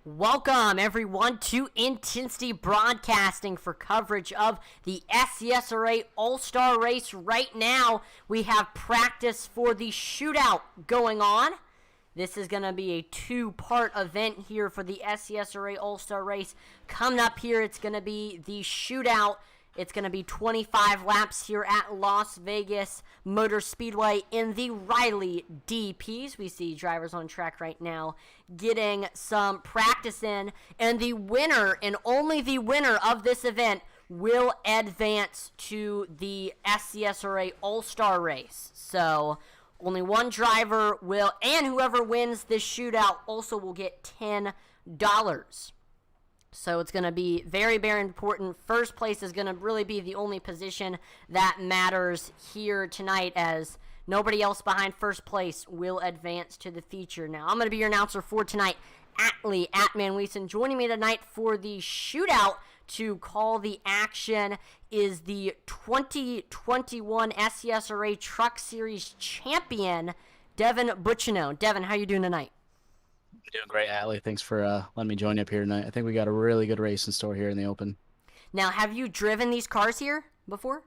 Welcome, everyone, to Intensity Broadcasting for coverage of the SCSRA All Star Race. Right now, we have practice for the shootout going on. This is going to be a two-part event here for the SCSRA All Star Race. Coming up here, it's going to be the shootout. It's going to be 25 laps here at Las Vegas Motor Speedway in the Riley DPs. We see drivers on track right now getting some practice in. And the winner, and only the winner of this event, will advance to the SCSRA All-Star Race. So only one driver will, and whoever wins this shootout also will get $10. So it's going to be very, very important. First place is going to really be the only position that matters here tonight, as nobody else behind first place will advance to the feature. Now, I'm going to be your announcer for tonight, Atlee Atman-Leeson. Joining me tonight for the shootout to call the action is the 2021 SCSRA Truck Series champion, Devin Bucciano. Devin, how you doing tonight? Doing great, Atlee. Thanks for letting me join you up here tonight. I think we got a really good race in store here in the Open. Now, have you driven these cars here before?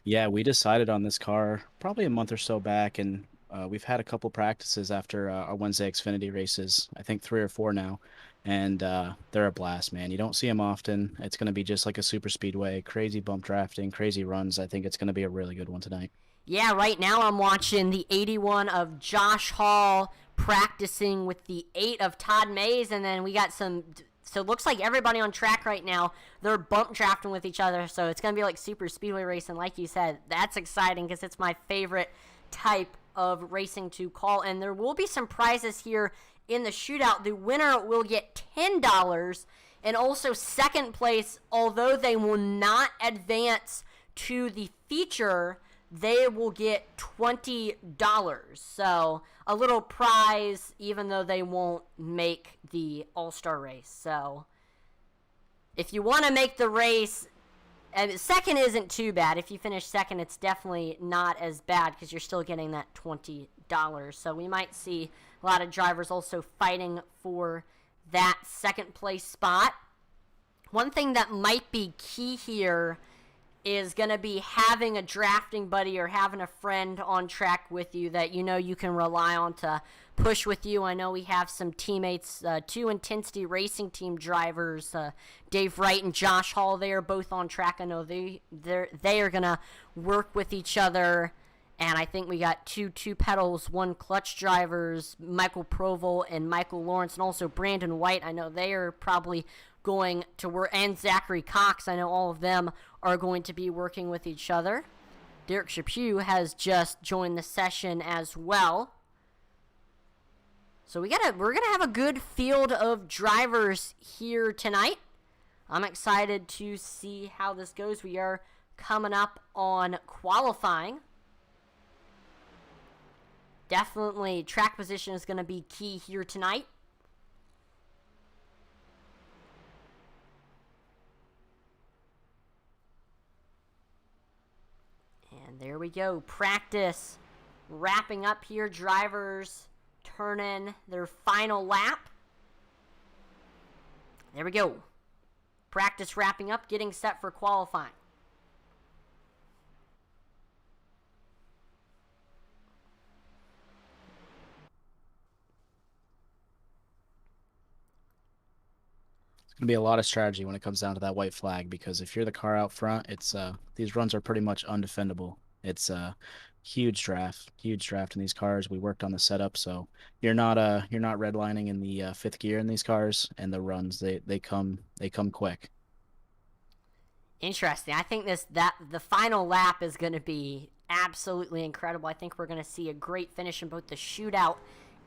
Yeah, we decided on this car probably a month or so back, and we've had a couple practices after our Wednesday Xfinity races. I think 3 or 4 now, and they're a blast, man. You don't see them often. It's going to be just like a super speedway, crazy bump drafting, crazy runs. I think it's going to be a really good one tonight. Yeah, right now I'm watching the 81 of Josh Hall practicing with the 8 of Todd Mays, and then we got some, so it looks like everybody on track right now, they're bump drafting with each other, so it's going to be like super speedway racing, like you said. That's exciting because it's my favorite type of racing to call, and there will be some prizes here in the shootout. The winner will get $10, and also second place, although they will not advance to the feature, they will get $20. So a little prize, even though they won't make the All-Star race. So if you want to make the race, and second isn't too bad. If you finish second, it's definitely not as bad because you're still getting that $20. So we might see a lot of drivers also fighting for that second place spot. One thing that might be key here is going to be having a drafting buddy or having a friend on track with you that you know you can rely on to push with you. I know we have some teammates, 2 Intensity Racing Team drivers, Dave Wright and Josh Hall. They are both on track. I know they are going to work with each other. And I think we got two pedals, 1 clutch drivers, Michael Proval and Michael Lawrence, and also Brandon White. I know they are probably going to work, and Zachary Cox. I know all of them are going to be working with each other. Derek Chaput has just joined the session as well. So we're gonna have a good field of drivers here tonight. I'm excited to see how this goes. We are coming up on qualifying. Definitely track position is going to be key here tonight. And there we go. Practice wrapping up here. Drivers turning their final lap. There we go. Practice wrapping up, getting set for qualifying. It's going to be a lot of strategy when it comes down to that white flag, because if you're the car out front, it's these runs are pretty much undefendable. It's a huge draft in these cars. We worked on the setup, so you're not redlining in the 5th gear in these cars, and the runs they come quick. Interesting. I think the final lap is going to be absolutely incredible. I think we're going to see a great finish in both the shootout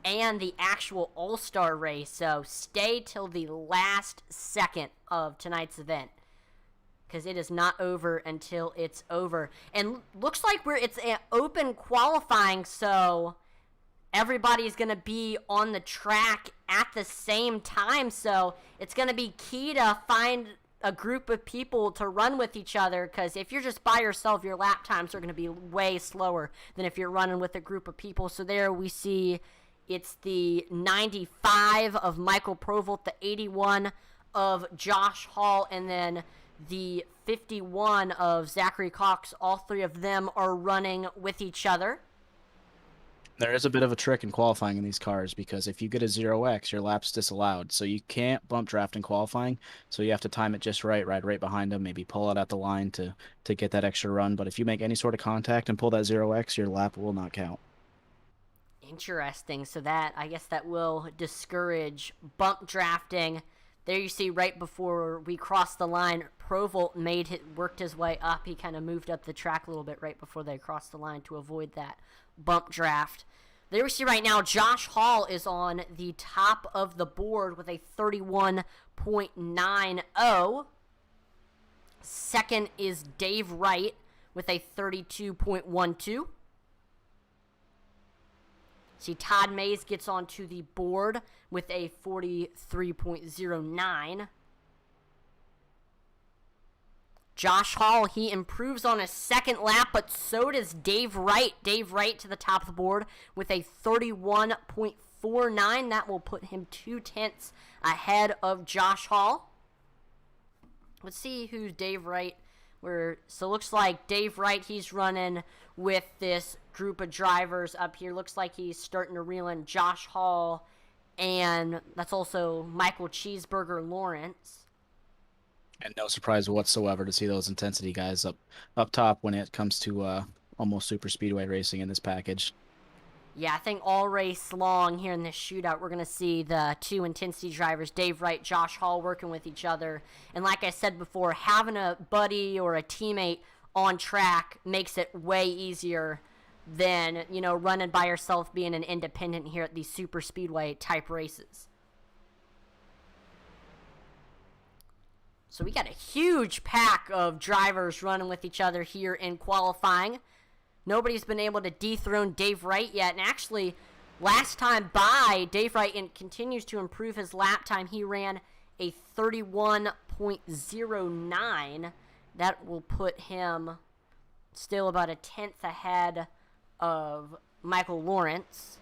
and the actual All-Star race. So stay till the last second of tonight's event, because it is not over until it's over. And looks like it's an open qualifying, so everybody's going to be on the track at the same time. So it's going to be key to find a group of people to run with each other, because if you're just by yourself, your lap times are going to be way slower than if you're running with a group of people. So there we see It's the 95 of Michael Provolt, the 81 of Josh Hall, and then the 51 of Zachary Cox. All three of them are running with each other. There is a bit of a trick in qualifying in these cars because if you get a 0x, your lap's disallowed. So you can't bump draft in qualifying. So you have to time it just right, ride right behind them, maybe pull it at the line to get that extra run. But if you make any sort of contact and pull that 0x, your lap will not count. Interesting. So that, I guess that will discourage bump drafting. There you see right before we crossed the line, Provolt worked his way up. He kind of moved up the track a little bit right before they crossed the line to avoid that bump draft. There we see right now Josh Hall is on the top of the board with a 31.90. Second is Dave Wright with a 32.12. See, Todd Mays gets onto the board with a 43.09. Josh Hall, he improves on his second lap, but so does Dave Wright. Dave Wright to the top of the board with a 31.49. That will put him 0.2 ahead of Josh Hall. Let's see who's Dave Wright. So it looks like Dave Wright, he's running with this group of drivers up here. Looks like he's starting to reel in Josh Hall, and that's also Michael Cheeseburger Lawrence. And no surprise whatsoever to see those intensity guys up top when it comes to almost super speedway racing in this package. Yeah, I think all race long here in this shootout, we're going to see the two intensity drivers, Dave Wright, Josh Hall, working with each other. And like I said before, having a buddy or a teammate on track makes it way easier than, running by yourself, being an independent here at these super speedway type races. So we got a huge pack of drivers running with each other here in qualifying. Nobody's been able to dethrone Dave Wright yet. And actually, last time by, Dave Wright continues to improve his lap time. He ran a 31.09. That will put him still about a 10th ahead of Michael Lawrence.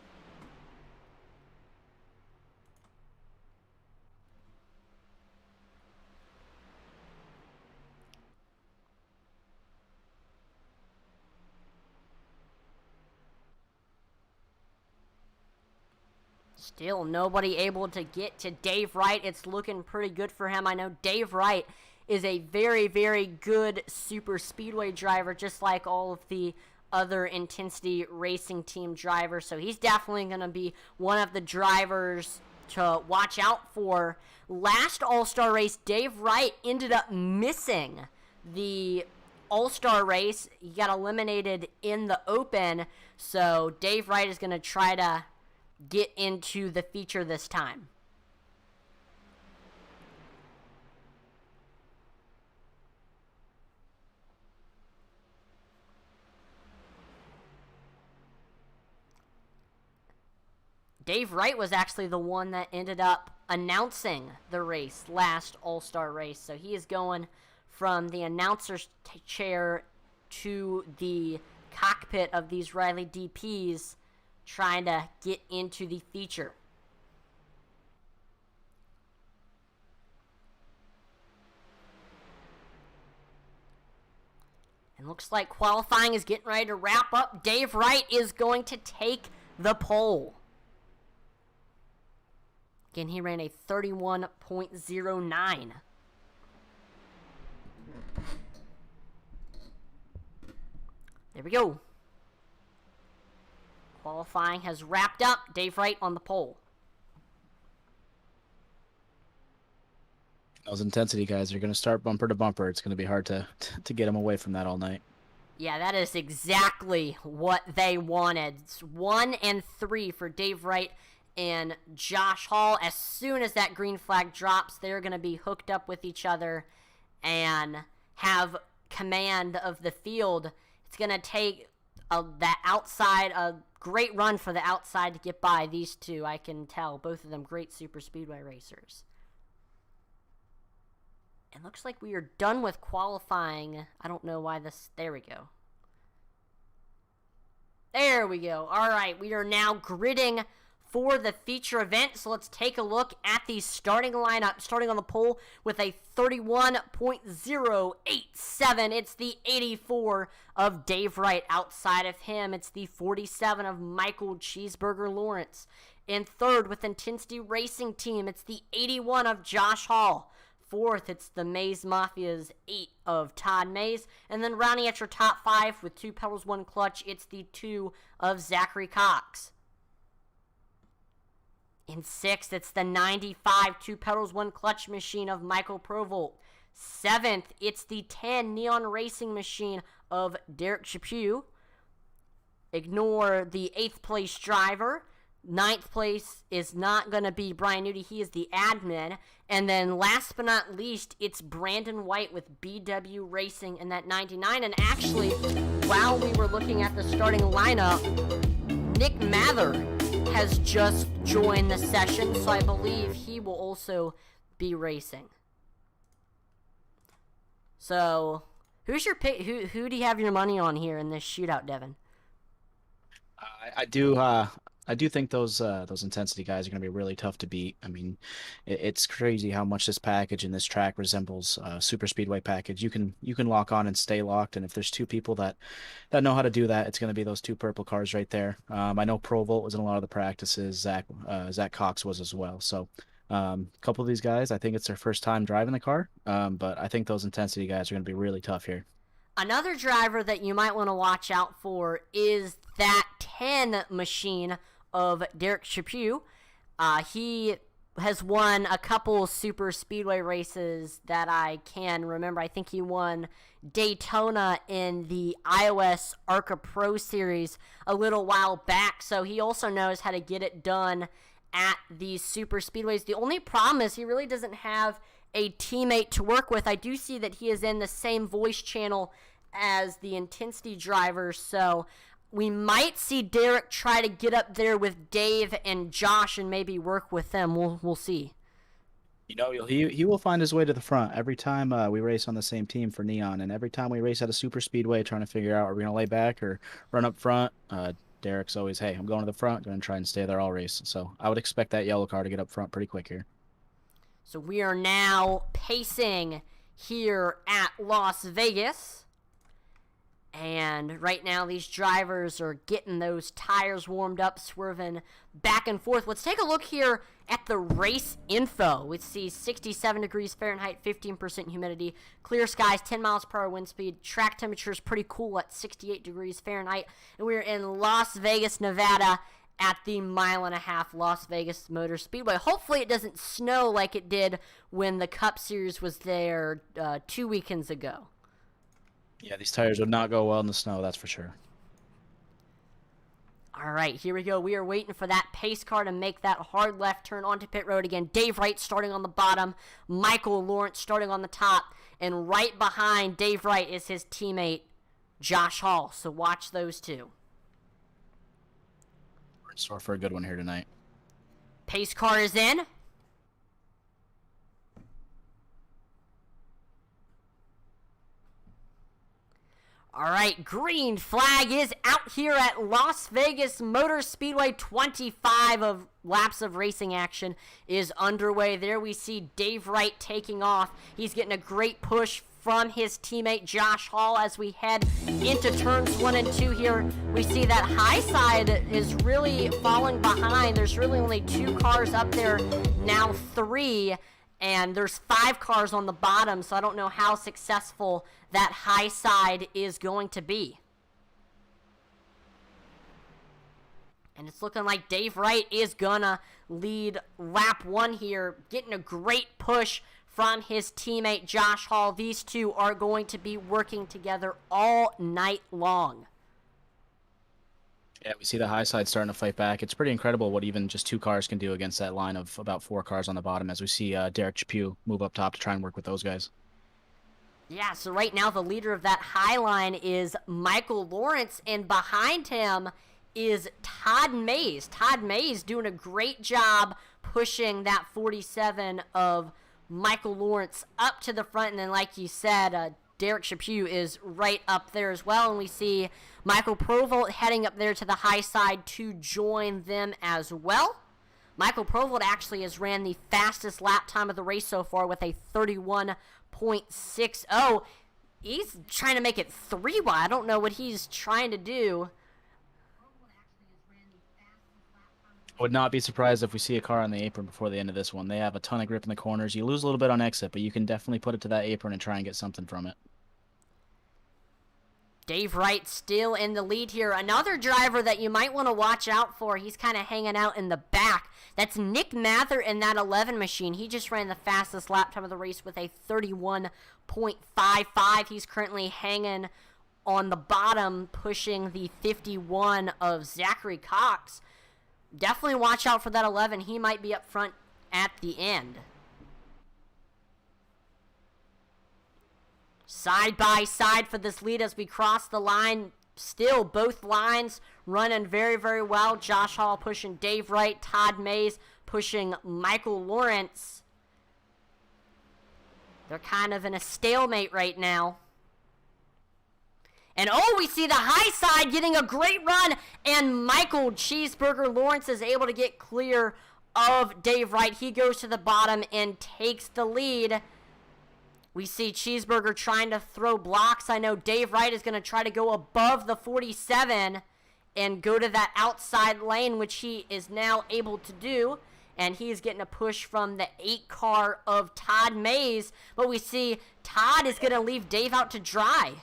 Still nobody able to get to Dave Wright. It's looking pretty good for him. I know Dave Wright is a very, very good super speedway driver, just like all of the other intensity racing team drivers. So he's definitely going to be one of the drivers to watch out for. Last All-Star race, Dave Wright ended up missing the All-Star race. He got eliminated in the open. So Dave Wright is going to try to get into the feature this time. Dave Wright was actually the one that ended up announcing the race, last All-Star race. So he is going from the announcer's chair to the cockpit of these Riley DPs, trying to get into the feature. And looks like qualifying is getting ready to wrap up. Dave Wright is going to take the pole. Again, he ran a 31.09. There we go. Qualifying has wrapped up. Dave Wright on the pole. Those intensity guys are going to start bumper to bumper. It's going to be hard to get them away from that all night. Yeah, that is exactly what they wanted. It's 1 and 3 for Dave Wright and Josh Hall. As soon as that green flag drops, they're going to be hooked up with each other and have command of the field. It's going to take that outside, a great run for the outside to get by these two. I can tell. Both of them great super speedway racers. It looks like we are done with qualifying. I don't know why this... There we go. There we go. All right, we are now gridding for the feature event. So let's take a look at the starting lineup. Starting on the pole with a 31.087. It's the 84 of Dave Wright. Outside of him, it's the 47 of Michael Cheeseburger Lawrence. In third with Intensity Racing Team, it's the 81 of Josh Hall. Fourth, it's the Maze Mafia's 8 of Todd Mays. And then rounding at your top 5 with 2 pedals, 1 clutch, it's the 2 of Zachary Cox. In sixth, it's the 95 2 pedals, 1 clutch machine of Michael Provolt. Seventh, it's the 10 Neon Racing machine of Derek Chaput. Ignore the 8th place driver. 9th place is not going to be Brian Nudie. He is the admin. And then last but not least, it's Brandon White with BW Racing in that 99. And actually, while we were looking at the starting lineup, Nick Mather has just joined the session, so I believe he will also be racing. So, who's your pick? Who do you have your money on here in this shootout, Devin? I do think those intensity guys are going to be really tough to beat. I mean, it's crazy how much this package and this track resembles a super speedway package. You can lock on and stay locked, and if there's 2 people that know how to do that, it's going to be those 2 purple cars right there. I know Provolt was in a lot of the practices. Zach Cox was as well. So a couple of these guys, I think it's their first time driving the car, but I think those intensity guys are going to be really tough here. Another driver that you might want to watch out for is that 10 machine of Derek Chaput. He has won a couple super speedway races that I can remember. I think he won Daytona in the iOS ARCA Pro Series a little while back, so he also knows how to get it done at these super speedways. The only problem is he really doesn't have a teammate to work with. I do see that he is in the same voice channel as the Intensity driver, so we might see Derek try to get up there with Dave and Josh and maybe work with them. We'll see. You know, he will find his way to the front every time we race on the same team for Neon, and every time we race at a super speedway trying to figure out are we going to lay back or run up front, Derek's always, hey, I'm going to the front, going to try and stay there all race. So I would expect that yellow car to get up front pretty quick here. So we are now pacing here at Las Vegas. And right now these drivers are getting those tires warmed up, swerving back and forth. Let's take a look here at the race info. We see 67 degrees Fahrenheit, 15% humidity, clear skies, 10 miles per hour wind speed. Track temperature is pretty cool at 68 degrees Fahrenheit. And we're in Las Vegas, Nevada at the 1.5-mile Las Vegas Motor Speedway. Hopefully it doesn't snow like it did when the Cup Series was there 2 weekends ago. Yeah, these tires would not go well in the snow, that's for sure. All right, here we go. We are waiting for that pace car to make that hard left turn onto pit road again. Dave Wright starting on the bottom, Michael Lawrence starting on the top, and right behind Dave Wright is his teammate, Josh Hall. So watch those two. We're in store for a good one here tonight. Pace car is in. All right, green flag is out here at Las Vegas Motor Speedway. 25 of laps of racing action is underway. There we see Dave Wright taking off. He's getting a great push from his teammate Josh Hall as we head into turns 1 and 2 here. We see that high side is really falling behind. There's really only 2 cars up there, now 3. And there's 5 cars on the bottom, so I don't know how successful that high side is going to be. And it's looking like Dave Wright is gonna lead lap 1 here, getting a great push from his teammate Josh Hall. These two are going to be working together all night long. Yeah, we see the high side starting to fight back. It's pretty incredible what even just 2 cars can do against that line of about 4 cars on the bottom as we see Derek Chaput move up top to try and work with those guys. Yeah, so right now the leader of that high line is Michael Lawrence, and behind him is Todd Mays. Todd Mays doing a great job pushing that 47 of Michael Lawrence up to the front, and then like you said, Derek Chaput is right up there as well, and we see Michael Provolt heading up there to the high side to join them as well. Michael Provold actually has ran the fastest lap time of the race so far with a 31.60. He's trying to make it 3 wide. I don't know what he's trying to do. I would not be surprised if we see a car on the apron before the end of this one. They have a ton of grip in the corners. You lose a little bit on exit, but you can definitely put it to that apron and try and get something from it. Dave Wright still in the lead here. Another driver that you might want to watch out for. He's kind of hanging out in the back. That's Nick Mather in that 11 machine. He just ran the fastest lap time of the race with a 31.55. He's currently hanging on the bottom, pushing the 51 of Zachary Cox. Definitely watch out for that 11. He might be up front at the end. Side by side for this lead as we cross the line. Still, both lines running very, very well. Josh Hall pushing Dave Wright. Todd Mays pushing Michael Lawrence. They're kind of in a stalemate right now. And we see the high side getting a great run. And Michael Cheeseburger Lawrence is able to get clear of Dave Wright. He goes to the bottom and takes the lead. We see Cheeseburger trying to throw blocks. I know Dave Wright is going to try to go above the 47 and go to that outside lane, which he is now able to do. And he's getting a push from the 8 car of Todd Mays. But we see Todd is going to leave Dave out to dry.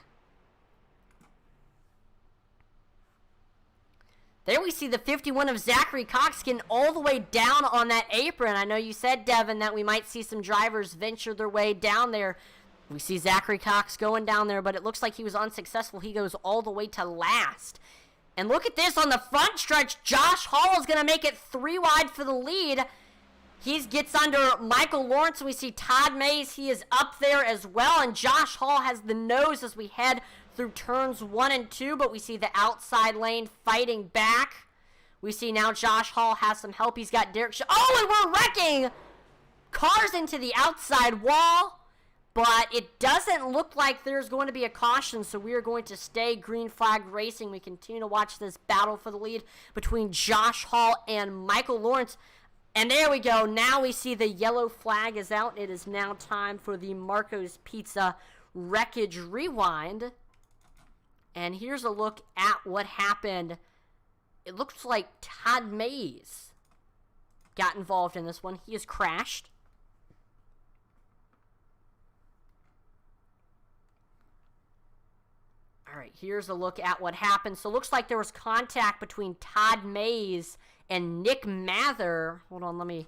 There we see the 51 of Zachary Cox getting all the way down on that apron. I know you said, Devin, that we might see some drivers venture their way down there. We see Zachary Cox going down there, but it looks like he was unsuccessful. He goes all the way to last. And look at this on the front stretch. Josh Hall is going to make it 3 wide for the lead. He gets under Michael Lawrence. We see Todd Mays. He is up there as well. And Josh Hall has the nose as we head through turns 1 and 2, but we see the outside lane fighting back. We see now Josh Hall has some help. He's got Derek and we're wrecking cars into the outside wall, but it doesn't look like there's going to be a caution, so we are going to stay green flag racing. We continue to watch this battle for the lead between Josh Hall and Michael Lawrence. And there we go. Now we see the yellow flag is out. It is now time for the Marco's Pizza Wreckage Rewind. And here's a look at what happened. It looks like Todd Mays got involved in this one. He has crashed. All right, here's a look at what happened. So it looks like there was contact between Todd Mays and Nick Mather. Hold on, let me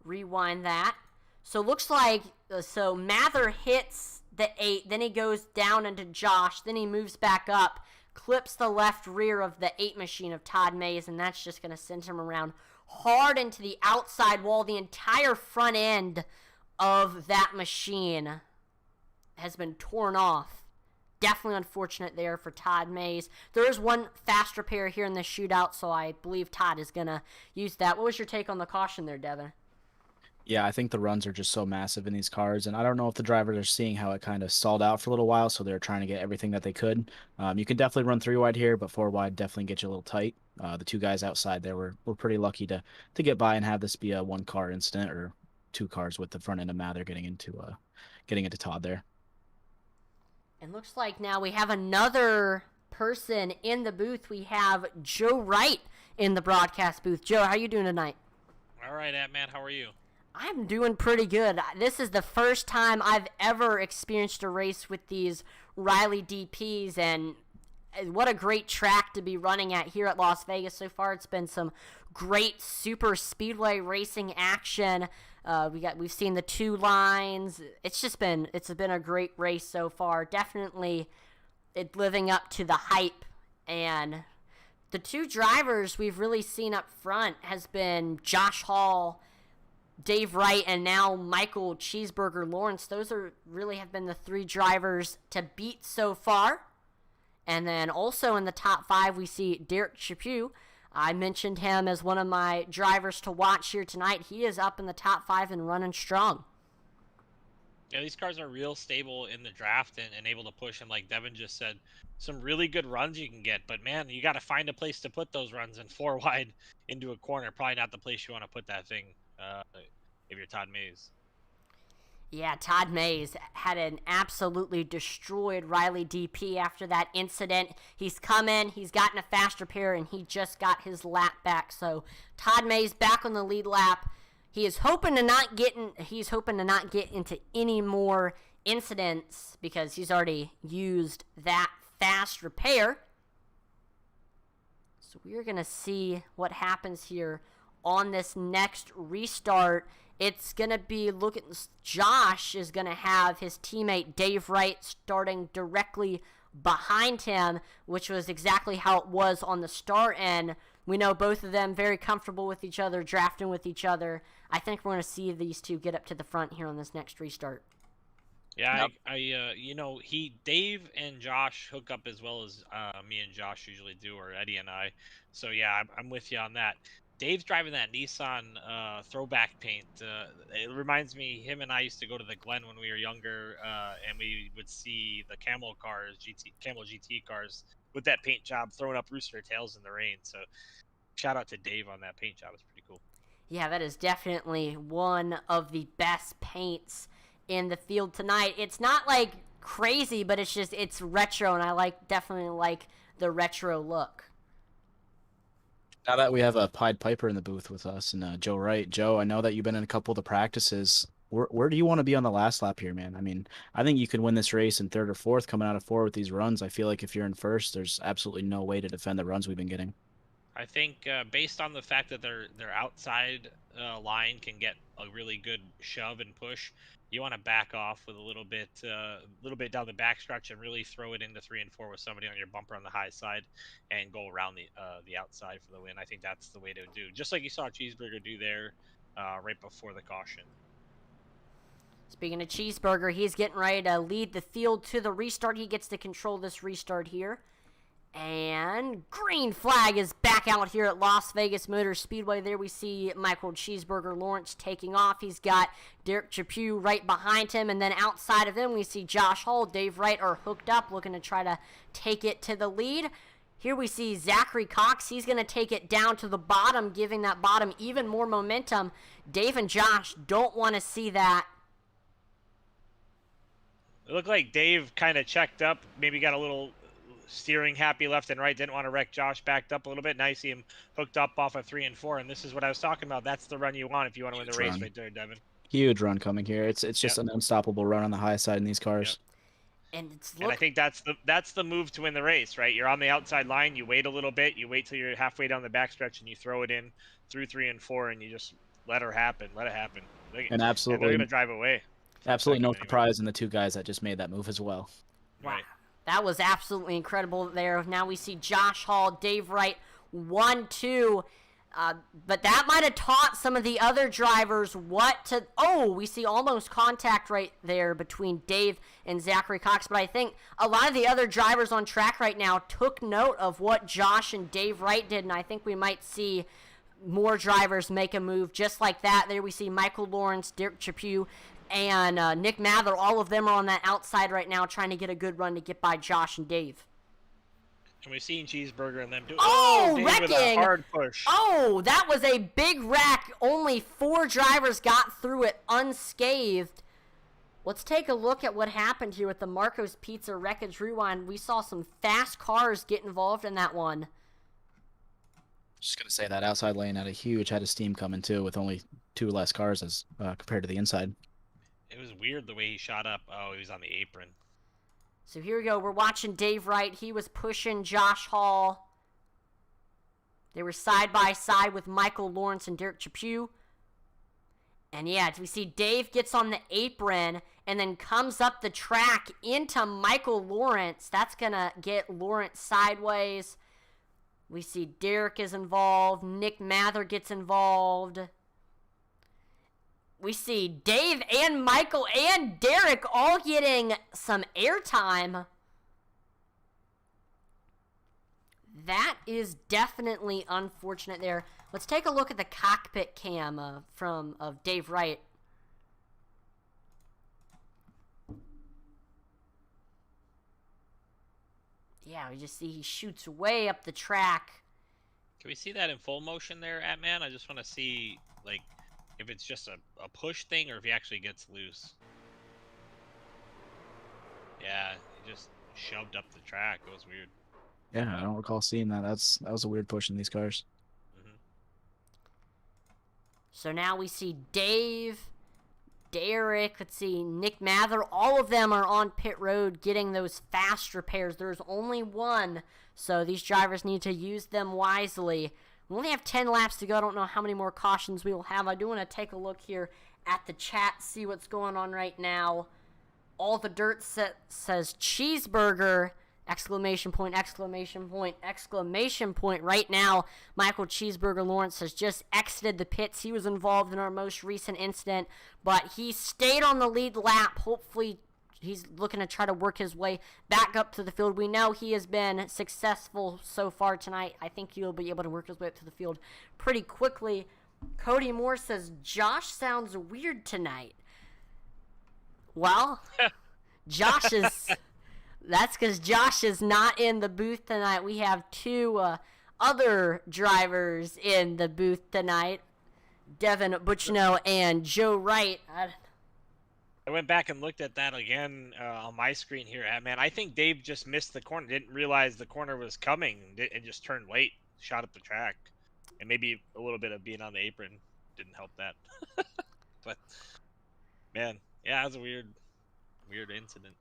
rewind that. So it looks like, Mather hits the 8, then he goes down into Josh, then he moves back up, clips the left rear of the 8 machine of Todd Mays, and that's just going to send him around hard into the outside wall. The entire front end of that machine has been torn off. Definitely unfortunate there for Todd Mays. There is one fast repair here in the shootout, so I believe Todd is going to use that. What was your take on the caution there, Devin? Yeah, I think the runs are just so massive in these cars, and I don't know if the drivers are seeing how it kind of stalled out for a little while, so they're trying to get everything that they could. You can definitely run 3 wide here, but 4 wide definitely get you a little tight. The 2 guys outside there were pretty lucky to get by and have this be a 1-car incident, or 2 cars with the front end of Mather getting into Todd there. And looks like now we have another person in the booth. We have Joe Wright in the broadcast booth. Joe, how are you doing tonight? All right, Matt, how are you? I'm doing pretty good. This is the first time I've ever experienced a race with these Riley DPs, and what a great track to be running at here at Las Vegas. So far, it's been some great super speedway racing action. We've seen the 2 lines. It's been a great race so far. Definitely living up to the hype. And the 2 drivers we've really seen up front has been Josh Hall, Dave Wright, and now Michael Cheeseburger Lawrence. Those really have been the 3 drivers to beat so far. And then also in the top 5, we see Derek Chaput. I mentioned him as one of my drivers to watch here tonight. He is up in the top 5 and running strong. Yeah, these cars are real stable in the draft and able to push. And like Devin just said, some really good runs you can get. But man, you got to find a place to put those runs. And four wide into a corner, probably not the place you want to put that thing if you're Todd Mays. Yeah, Todd Mays had an absolutely destroyed Riley DP after that incident. He's come in, he's gotten a faster pair, and he just got his lap back. So Todd Mays back on the lead lap. He is hoping to not get into any more incidents because he's already used that fast repair. So we're gonna see what happens here on this next restart. It's going to be Josh is going to have his teammate Dave Wright starting directly behind him, which was exactly how it was on the start end. We know both of them very comfortable with each other, drafting with each other. I think we're going to see these two get up to the front here on this next restart. Yeah, Dave and Josh hook up as well as me and Josh usually do, or Eddie and I. So yeah, I'm with you on that. Dave's driving that Nissan throwback paint. It reminds me, him and I used to go to the Glen when we were younger, and we would see the Camel GT cars with that paint job throwing up rooster tails in the rain. So shout out to Dave on that paint job. It's pretty cool. Yeah, that is definitely one of the best paints in the field tonight. It's not like crazy, but it's retro, and I definitely like the retro look. Now that we have a Pied Piper in the booth with us and Joe Wright. Joe, I know that you've been in a couple of the practices. Where do you want to be on the last lap here, man? I mean, I think you could win this race in third or fourth coming out of four with these runs. I feel like if you're in first, there's absolutely no way to defend the runs we've been getting. I think based on the fact that their outside line can get a really good shove and push, you want to back off with a little bit down the backstretch and really throw it into 3 and 4 with somebody on your bumper on the high side and go around the outside for the win. I think that's the way to do, just like you saw Cheeseburger do there right before the caution. Speaking of Cheeseburger, he's getting ready to lead the field to the restart. He gets to control this restart here. And green flag is back out here at Las Vegas Motor Speedway. There we see Michael Cheeseburger Lawrence taking off. He's got Derek Chaput right behind him. And then outside of them, we see Josh Hall, Dave Wright are hooked up, looking to try to take it to the lead. Here we see Zachary Cox. He's going to take it down to the bottom, giving that bottom even more momentum. Dave and Josh don't want to see that. It looked like Dave kind of checked up, maybe got a little steering happy left and right, didn't want to wreck Josh, backed up a little bit. Now you see him hooked up off of 3 and 4, and this is what I was talking about. That's the run you want if you want to win the race right there, Devin. Huge run coming here. It's just an unstoppable run on the high side in these cars. And I think that's the move to win the race, right? You're on the outside line, you wait a little bit, you wait till you're halfway down the backstretch, and you throw it in through 3 and 4, and you just let it happen. And absolutely, they're gonna drive away. Absolutely no surprise in the two guys that just made that move as well. Wow. Right. That was absolutely incredible there. Now we see Josh Hall, Dave Wright, 1-2. But that might have taught some of the other drivers what to... Oh, we see almost contact right there between Dave and Zachary Cox. But I think a lot of the other drivers on track right now took note of what Josh and Dave Wright did. And I think we might see more drivers make a move just like that. There we see Michael Lawrence, Derek Chaput, and Nick Mather. All of them are on that outside right now trying to get a good run to get by Josh and Dave. And we've seen Cheeseburger and them do Dave wrecking! With a hard push. Oh, that was a big wreck. Only 4 drivers got through it unscathed. Let's take a look at what happened here with the Marco's Pizza Wreckage Rewind. We saw some fast cars get involved in that one. Just going to say that outside lane had a huge head of steam coming too, with only 2 less cars as compared to the inside. It was weird the way he shot up. Oh, he was on the apron. So here we go. We're watching Dave Wright. He was pushing Josh Hall. They were side by side with Michael Lawrence and Derek Chaput. And yeah, we see Dave gets on the apron and then comes up the track into Michael Lawrence. That's going to get Lawrence sideways. We see Derek is involved. Nick Mather gets involved. We see Dave and Michael and Derek all getting some airtime. That is definitely unfortunate there. Let's take a look at the cockpit cam of Dave Wright. Yeah, we just see he shoots way up the track. Can we see that in full motion there, Atman? I just want to see, like, if it's just a push thing or if he actually gets loose. Yeah, he just shoved up the track. It was weird. Yeah, I don't recall seeing that. That was a weird push in these cars. So now we see Dave, Derek, let's see, Nick Mather. All of them are on pit road getting those fast repairs. There's only one, so these drivers need to use them wisely. We only have 10 laps to go. I don't know how many more cautions we will have. I do want to take a look here at the chat, see what's going on right now. All the dirt says cheeseburger, exclamation point, exclamation point, exclamation point. Right now, Michael Cheeseburger Lawrence has just exited the pits. He was involved in our most recent incident, but he stayed on the lead lap. Hopefully, he's looking to try to work his way back up to the field. We know he has been successful so far tonight. I think he'll be able to work his way up to the field pretty quickly. Cody Moore says, Josh sounds weird tonight. Well, that's because Josh is not in the booth tonight. We have two other drivers in the booth tonight, Devin Buchno and Joe Wright. I went back and looked at that again on my screen here. Man, I think Dave just missed the corner. Didn't realize the corner was coming and just turned late, shot up the track. And maybe a little bit of being on the apron didn't help that. But, man, yeah, it was a weird incident.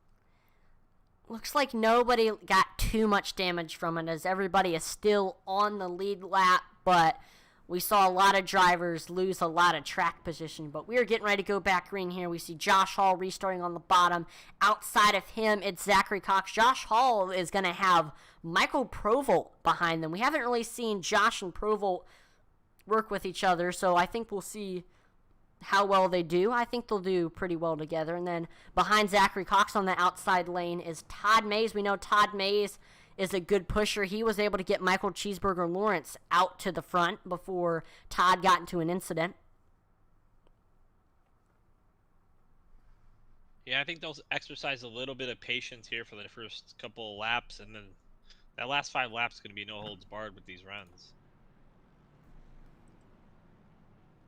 Looks like nobody got too much damage from it as everybody is still on the lead lap, but we saw a lot of drivers lose a lot of track position. But we are getting ready to go back green here. We see Josh Hall restarting on the bottom. Outside of him, it's Zachary Cox. Josh Hall is going to have Michael Provolt behind them. We haven't really seen Josh and Provolt work with each other, so I think we'll see how well they do. I think they'll do pretty well together. And then behind Zachary Cox on the outside lane is Todd Mays. We know Todd Mays is a good pusher. He was able to get Michael Cheeseburger Lawrence out to the front before Todd got into an incident. Yeah, I think they'll exercise a little bit of patience here for the first couple of laps, and then that last 5 laps is going to be no holds barred with these runs.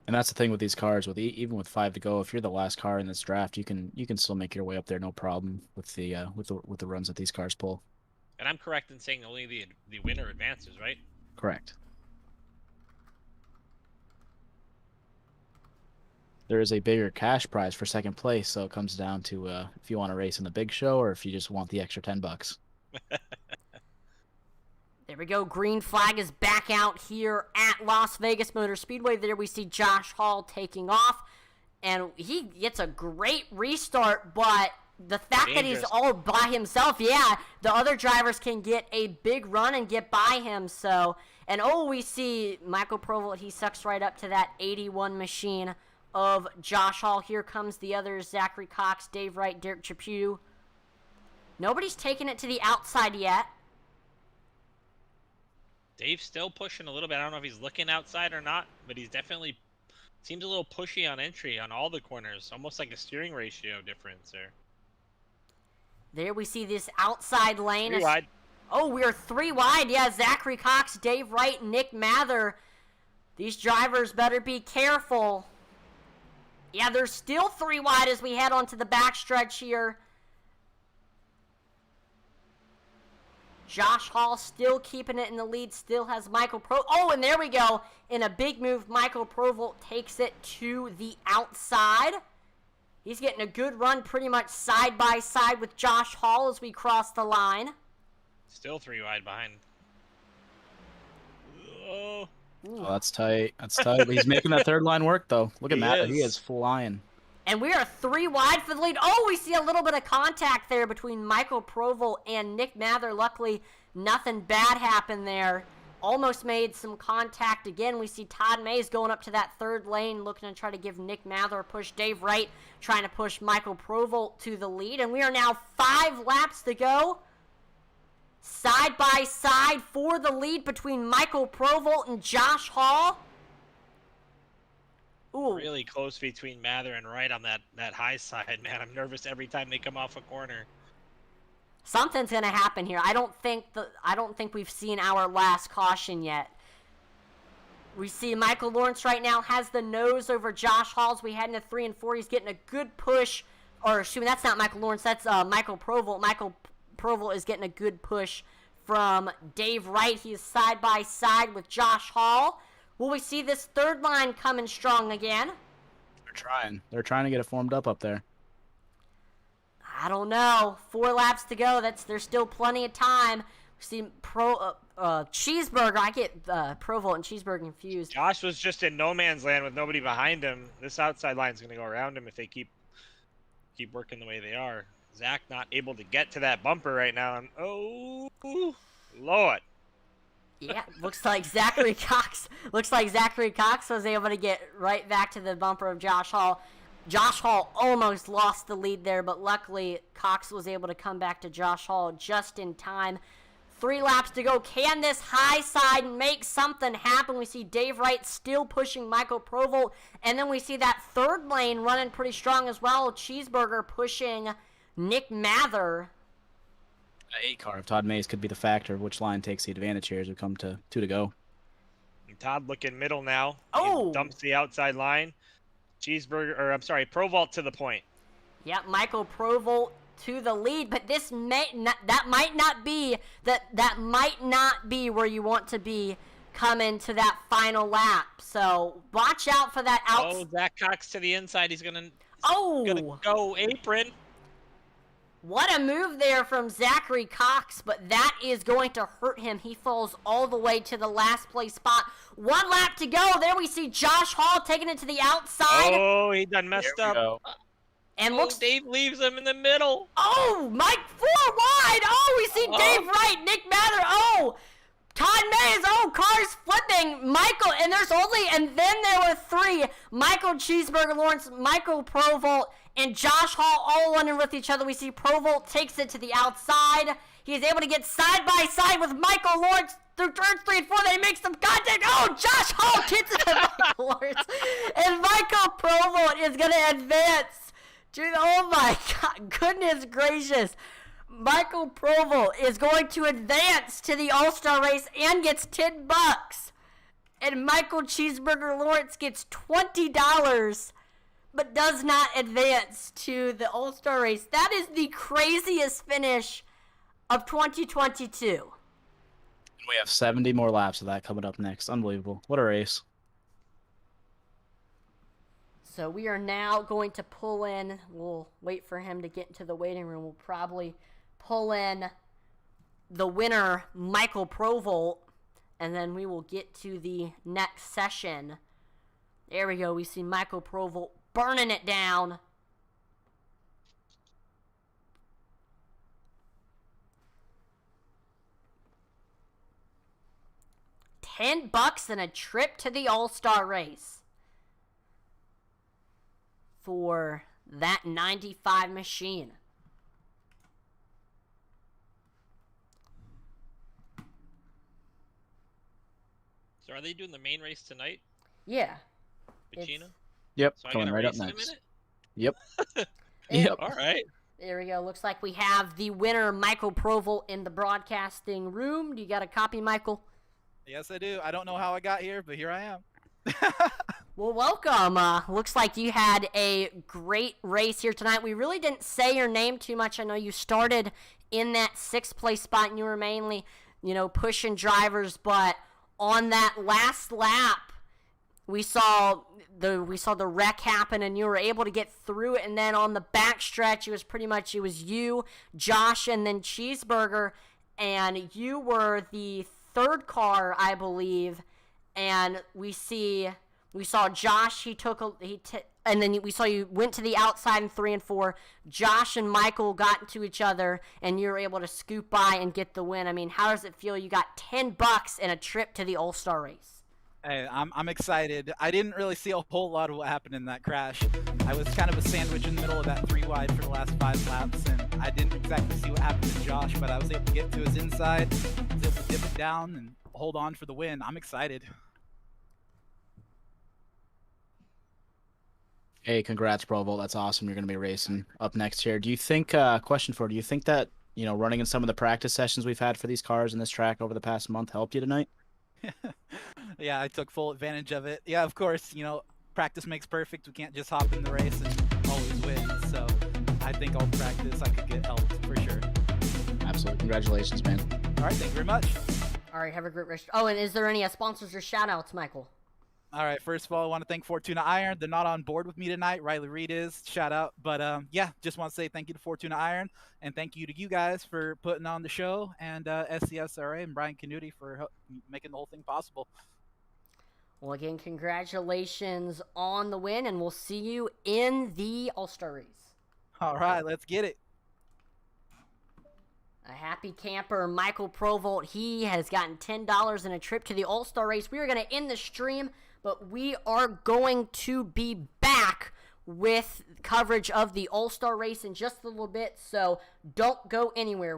And that's the thing with these cars. Even with 5 to go, if you're the last car in this draft, you can still make your way up there, no problem with the runs that these cars pull. And I'm correct in saying only the winner advances, right? Correct. There is a bigger cash prize for second place, so it comes down to if you want to race in the big show or if you just want the extra $10. There we go. Green flag is back out here at Las Vegas Motor Speedway. There we see Josh Hall taking off, and he gets a great restart, but the fact that he's all by himself, yeah, the other drivers can get a big run and get by him. So, and we see Michael Provolt, he sucks right up to that 81 machine of Josh Hall. Here comes the others, Zachary Cox, Dave Wright, Derek Chaput. Nobody's taken it to the outside yet. Dave's still pushing a little bit. I don't know if he's looking outside or not, but he's definitely seems a little pushy on entry on all the corners, almost like a steering ratio difference there. There we see this outside lane. 3 wide. Oh, we're 3 wide. Yeah, Zachary Cox, Dave Wright, Nick Mather. These drivers better be careful. Yeah, they're still 3 wide as we head onto the backstretch here. Josh Hall still keeping it in the lead, still has Michael Oh, and there we go. In a big move, Michael Provolt takes it to the outside. He's getting a good run pretty much side by side with Josh Hall as we cross the line. Still 3 wide behind. Oh, that's tight. That's tight. He's making that third line work, though. Look at Matt. He is flying. And we are 3 wide for the lead. Oh, we see a little bit of contact there between Michael Provolt and Nick Mather. Luckily, nothing bad happened there. Almost made some contact again. We see Todd Mays going up to that third lane, looking to try to give Nick Mather a push. Dave Wright trying to push Michael Provolt to the lead. And we are now 5 laps to go. Side by side for the lead between Michael Provolt and Josh Hall. Ooh. Really close between Mather and Wright on that high side, man. I'm nervous every time they come off a corner. Something's gonna happen here. I don't think we've seen our last caution yet. We see Michael Lawrence right now has the nose over Josh Hall as we head into 3 and 4. He's getting a good push. Or, excuse me, that's not Michael Lawrence. That's Michael Provolt. Michael Provolt is getting a good push from Dave Wright. He is side by side with Josh Hall. Will we see this third line coming strong again? They're trying. They're trying to get it formed up there. I don't know. 4 laps to go. There's still plenty of time. We see Cheeseburger. I get Provolt and Cheeseburger confused. Josh was just in no man's land with nobody behind him. This outside line's going to go around him if they keep working the way they are. Zach not able to get to that bumper right now. Oh, Lord. Yeah, looks like Zachary Cox was able to get right back to the bumper of Josh Hall. Josh Hall almost lost the lead there, but luckily Cox was able to come back to Josh Hall just in time. 3 laps to go. Can this high side make something happen? We see Dave Wright still pushing Michael Provolt, and then we see that third lane running pretty strong as well. Cheeseburger pushing Nick Mather. A car of Todd Mays could be the factor of which line takes the advantage here as we come to 2 to go. And Todd looking middle now. Oh! He dumps the outside line. Provolt to the point. Yep, Michael Provolt to the lead, but this might not be where you want to be coming to that final lap. So watch out for that out. Oh, Zach Cox to the inside. He's gonna go apron. What a move there from Zachary Cox, but that is going to hurt him. He falls all the way to the last place spot. 1 lap to go. There we see Josh Hall taking it to the outside. Oh, he done messed up. And Dave leaves him in the middle. Oh, Mike 4 wide. Oh, we see Dave Wright, Nick Mather. Oh, Todd Mays. Oh, cars flipping. Michael, and then there were 3. Michael Cheeseburger Lawrence, Michael Provolt, and Josh Hall all running with each other. We see Provolt takes it to the outside. He's able to get side by side with Michael Lawrence through turns 3 and 4. They make some contact. Oh, Josh Hall gets it to Michael Lawrence. And Michael Provolt is going to advance. Dude, oh my God, goodness gracious. Michael Provolt is going to advance to the All Star Race and gets $10. And Michael Cheeseburger Lawrence gets $20. But does not advance to the All Star Race. That is the craziest finish of 2022. We have 70 more laps of that coming up next. Unbelievable. What a race. So we are now going to pull in. We'll wait for him to get into the waiting room. We'll probably pull in the winner, Michael Provolt, and then we will get to the next session. There we go. We see Michael Provolt burning it down. $10 and a trip to the All Star Race for that 95 machine. So are they doing the main race tonight? Yeah. Pacino? Yep, So coming right up next. Yep. Yep. All right. There we go. Looks like we have the winner, Michael Provolt, in the broadcasting room. Do you got a copy, Michael? Yes, I do. I don't know how I got here, but here I am. Well, welcome. Looks like you had a great race here tonight. We really didn't say your name too much. I know you started in that 6th place spot, and you were mainly, pushing drivers. But on that last lap, we saw the wreck happen, and you were able to get through it. And then on the back stretch, it was you, Josh, and then Cheeseburger, and you were the 3rd car, I believe. And we saw Josh. And then we saw you went to the outside in 3 and 4. Josh and Michael got into each other, and you were able to scoop by and get the win. I mean, how does it feel? You got $10 and a trip to the All Star Race. Hey, I'm excited. I didn't really see a whole lot of what happened in that crash. I was kind of a sandwich in the middle of that 3 wide for the last 5 laps, and I didn't exactly see what happened to Josh, but I was able to get to his inside, was able to dip it down, and hold on for the win. I'm excited. Hey, congrats, Provo. That's awesome. You're going to be racing up next here. Do you think, question for you, do you think that running in some of the practice sessions we've had for these cars in this track over the past month helped you tonight? Yeah, I took full advantage of it. Yeah, of course, practice makes perfect. We can't just hop in the race and always win. So I think all practice I could get helped for sure. Absolutely. Congratulations, man. All right, thank you very much. All right, have a great rest. Oh, and is there any sponsors or shout-outs, Michael? All right, first of all, I want to thank Fortuna Iron. They're not on board with me tonight. Riley Reed is. Shout out. But yeah, just want to say thank you to Fortuna Iron, and thank you to you guys for putting on the show, and SCSRA and Brian Canuti for making the whole thing possible. Well, again, congratulations on the win, and we'll see you in the All Star Race. All right, let's get it. A happy camper, Michael Provolt. He has gotten $10 in a trip to the All Star Race. We are going to end the stream, but we are going to be back with coverage of the All Star Race in just a little bit, so don't go anywhere.